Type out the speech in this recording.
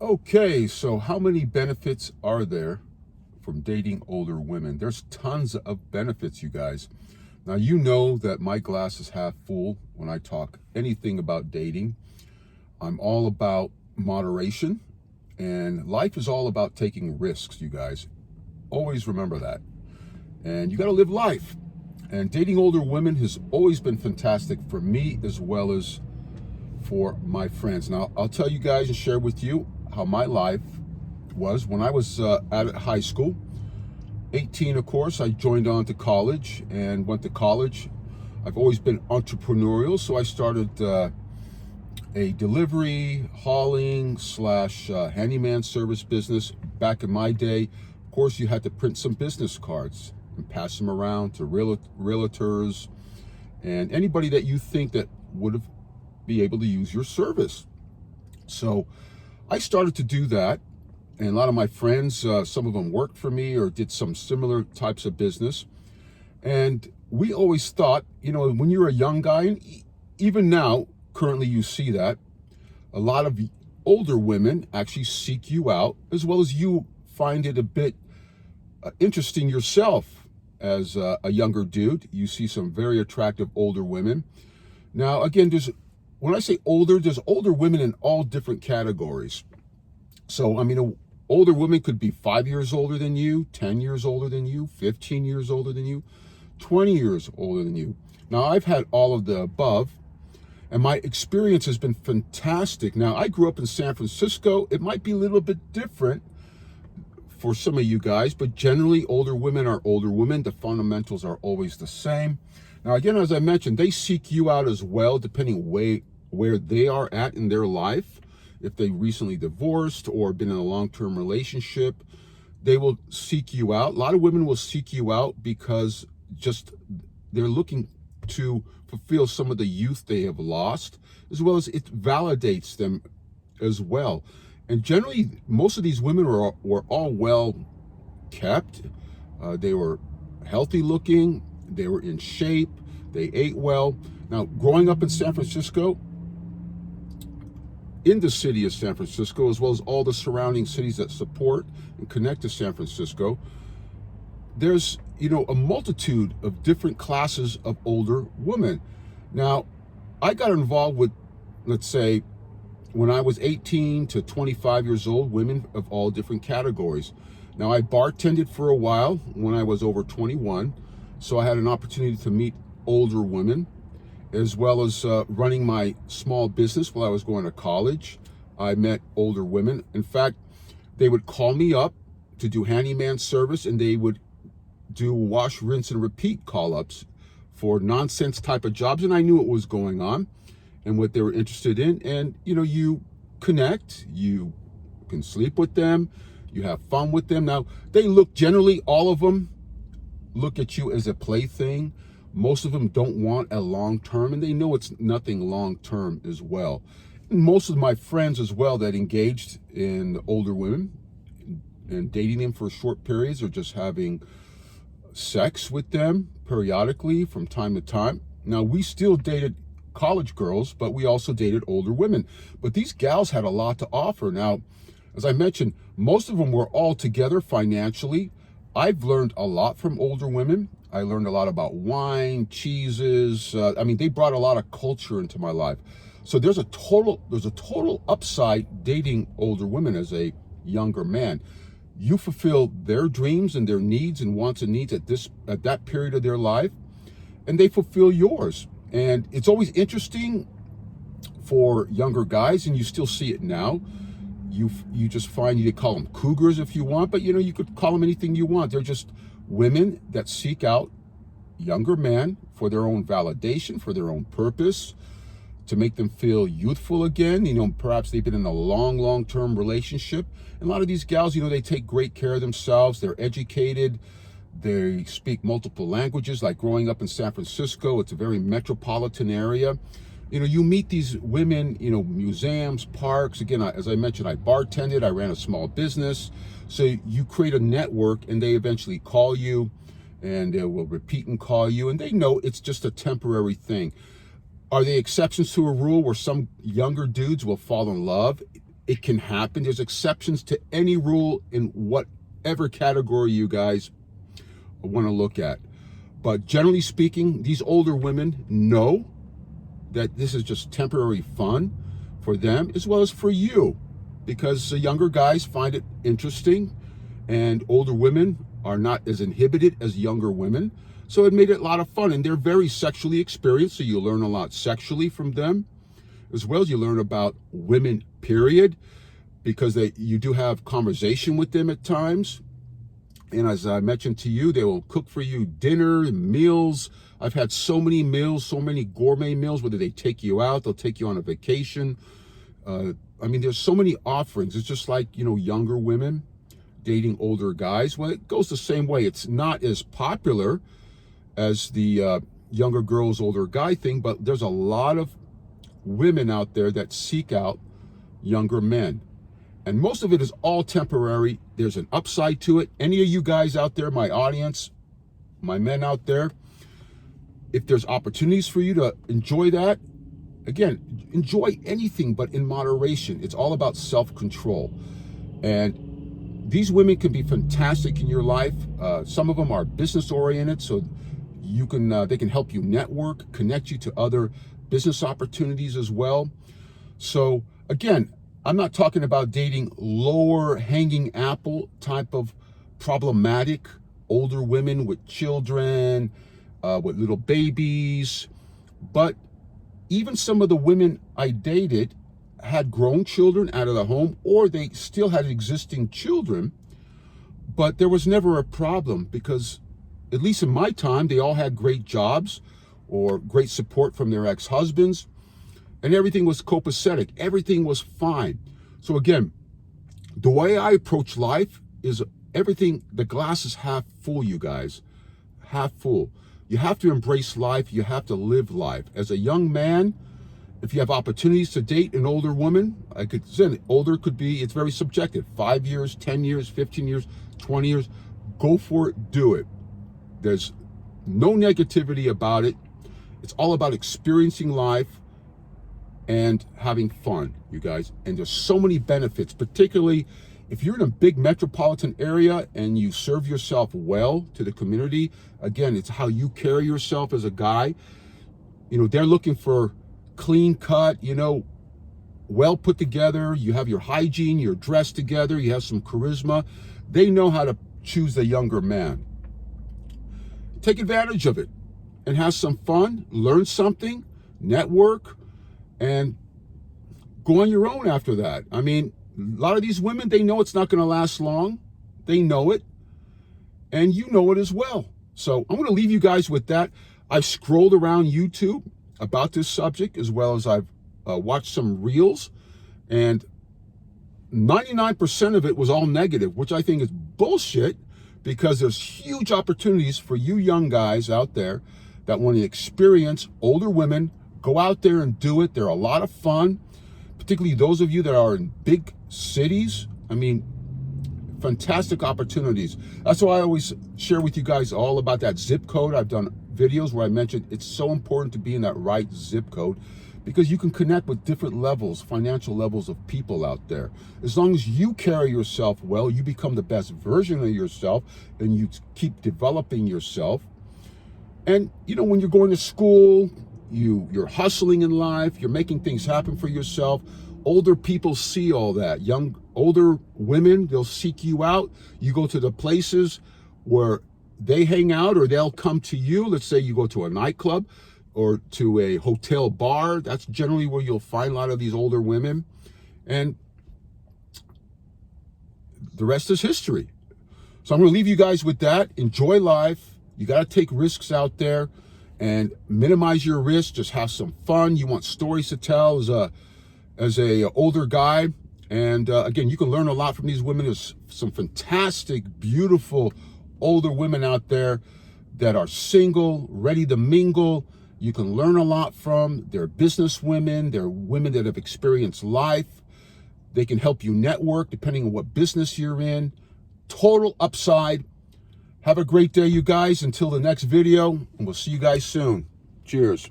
Okay, so how many benefits are there from dating older women? There's tons of benefits, you guys. Now, you know that my glass is half full when I talk anything about dating. I'm all about moderation, and life is all about taking risks, you guys. Always remember that. And you got to live life. And dating older women has always been fantastic for me as well as for my friends. Now, I'll tell you guys and share with you how my life was when I was at high school. 18, of course, I joined on to college and went to college. I've always been entrepreneurial, so I started a delivery, hauling slash handyman service business. Back in my day, of course, you had to print some business cards and pass them around to realtors and anybody that you think that would have be able to use your service. So I started to do that, and a lot of my friends, some of them worked for me or did some similar types of business. And we always thought, when you're a young guy, and even now, currently you see that, a lot of older women actually seek you out, as well as you find it a bit interesting yourself as a younger dude. You see some very attractive older women. Now, again, when I say older, there's older women in all different categories. So, older women could be 5 years older than you, 10 years older than you, 15 years older than you, 20 years older than you. Now, I've had all of the above, and my experience has been fantastic. Now, I grew up in San Francisco. It might be a little bit different for some of you guys, but generally, older women are older women. The fundamentals are always the same. Now, again, as I mentioned, they seek you out as well, depending where they are at in their life. If they recently divorced or been in a long-term relationship, they will seek you out. A lot of women will seek you out because just they're looking to fulfill some of the youth they have lost, as well as it validates them as well. And generally, most of these women were all well kept. They were healthy looking. They were in shape. They ate well. Now, growing up in San Francisco, in the city of San Francisco, as well as all the surrounding cities that support and connect to San Francisco, there's, a multitude of different classes of older women. Now, I got involved with, let's say, when I was 18 to 25 years old, women of all different categories. Now, I bartended for a while when I was over 21, so I had an opportunity to meet older women, as well as running my small business while I was going to college. I met older women. In fact, they would call me up to do handyman service, and they would do wash, rinse, and repeat call-ups for nonsense type of jobs, and I knew what was going on and what they were interested in. And, you connect, you can sleep with them, you have fun with them. Now, they generally, all of them look at you as a plaything. Most of them don't want a long-term, and they know it's nothing long-term as well. And most of my friends as well that engaged in older women and dating them for short periods or just having sex with them periodically from time to time. Now, we still dated college girls, but we also dated older women. But these gals had a lot to offer. Now, as I mentioned, most of them were all together financially. I've learned a lot from older women. I learned a lot about wine, cheeses. They brought a lot of culture into my life. So there's a total upside dating older women as a younger man. You fulfill their dreams and their needs and wants and needs at that period of their life, and they fulfill yours. And it's always interesting for younger guys, and you still see it now. You just find, you call them cougars if you want, but you could call them anything you want. They're just women that seek out younger men for their own validation, for their own purpose, to make them feel youthful again. Perhaps they've been in a long-term relationship. And a lot of these gals, they take great care of themselves. They're educated. They speak multiple languages. Like growing up in San Francisco, it's a very metropolitan area. You meet these women, museums, parks. Again, as I mentioned, I bartended, I ran a small business. So you create a network, and they eventually call you, and they will repeat and call you, and they know it's just a temporary thing. Are they exceptions to a rule where some younger dudes will fall in love? It can happen. There's exceptions to any rule in whatever category you guys want to look at. But generally speaking, these older women know that this is just temporary fun for them as well as for you, because the younger guys find it interesting and older women are not as inhibited as younger women. So it made it a lot of fun, and they're very sexually experienced, so you learn a lot sexually from them, as well as you learn about women, period, because you do have conversation with them at times. And as I mentioned to you, they will cook for you dinner and meals. I've had so many meals, so many gourmet meals, whether they take you out, they'll take you on a vacation. I mean, there's so many offerings. It's just like, younger women dating older guys. Well, it goes the same way. It's not as popular as the younger girls, older guy thing, but there's a lot of women out there that seek out younger men. And most of it is all temporary. There's an upside to it. Any of you guys out there, my audience, my men out there, if there's opportunities for you to enjoy that, again, enjoy anything, but in moderation. It's all about self-control. And these women can be fantastic in your life. Some of them are business oriented, so they can help you network, connect you to other business opportunities as well. So again, I'm not talking about dating lower hanging apple type of problematic older women with children, with little babies. But even some of the women I dated had grown children out of the home, or they still had existing children, but there was never a problem because, at least in my time, they all had great jobs or great support from their ex-husbands, and everything was copacetic. Everything was fine. So again, the way I approach life is everything, the glass is half full, you guys, half full. You have to embrace life. You have to live life. As a young man, if you have opportunities to date an older woman, older could be, it's very subjective. 5 years, 10 years, 15 years, 20 years, go for it, do it. There's no negativity about it. It's all about experiencing life and having fun, you guys. And there's so many benefits, particularly if you're in a big metropolitan area and you serve yourself well to the community. Again, it's how you carry yourself as a guy. They're looking for clean cut, well put together. You have your hygiene, you're dressed together, you have some charisma. They know how to choose the younger man. Take advantage of it and have some fun, learn something, network, and go on your own after that. I mean, a lot of these women, they know it's not going to last long. They know it. And you know it as well. So I'm going to leave you guys with that. I've scrolled around YouTube about this subject, as well as I've watched some reels. And 99% of it was all negative, which I think is bullshit, because there's huge opportunities for you young guys out there that want to experience older women. Go out there and do it. They're a lot of fun, particularly those of you that are in big cities. I mean, fantastic opportunities. That's why I always share with you guys all about that zip code. I've done videos where I mentioned it's so important to be in that right zip code, because you can connect with different levels, financial levels of people out there. As long as you carry yourself well, you become the best version of yourself, and you keep developing yourself. And when you're going to school, you're hustling in life, you're making things happen for yourself. Older people see all that. Older women, they'll seek you out. You go to the places where they hang out, or they'll come to you. Let's say you go to a nightclub or to a hotel bar. That's generally where you'll find a lot of these older women. And the rest is history. So I'm going to leave you guys with that. Enjoy life. You got to take risks out there and minimize your risk. Just have some fun. You want stories to tell as a older guy. And again, you can learn a lot from these women. There's some fantastic, beautiful older women out there that are single, ready to mingle. You can learn a lot from. They're business women. They're women that have experienced life. They can help you network depending on what business you're in. Total upside. Have a great day, you guys. Until the next video, and we'll see you guys soon. Cheers.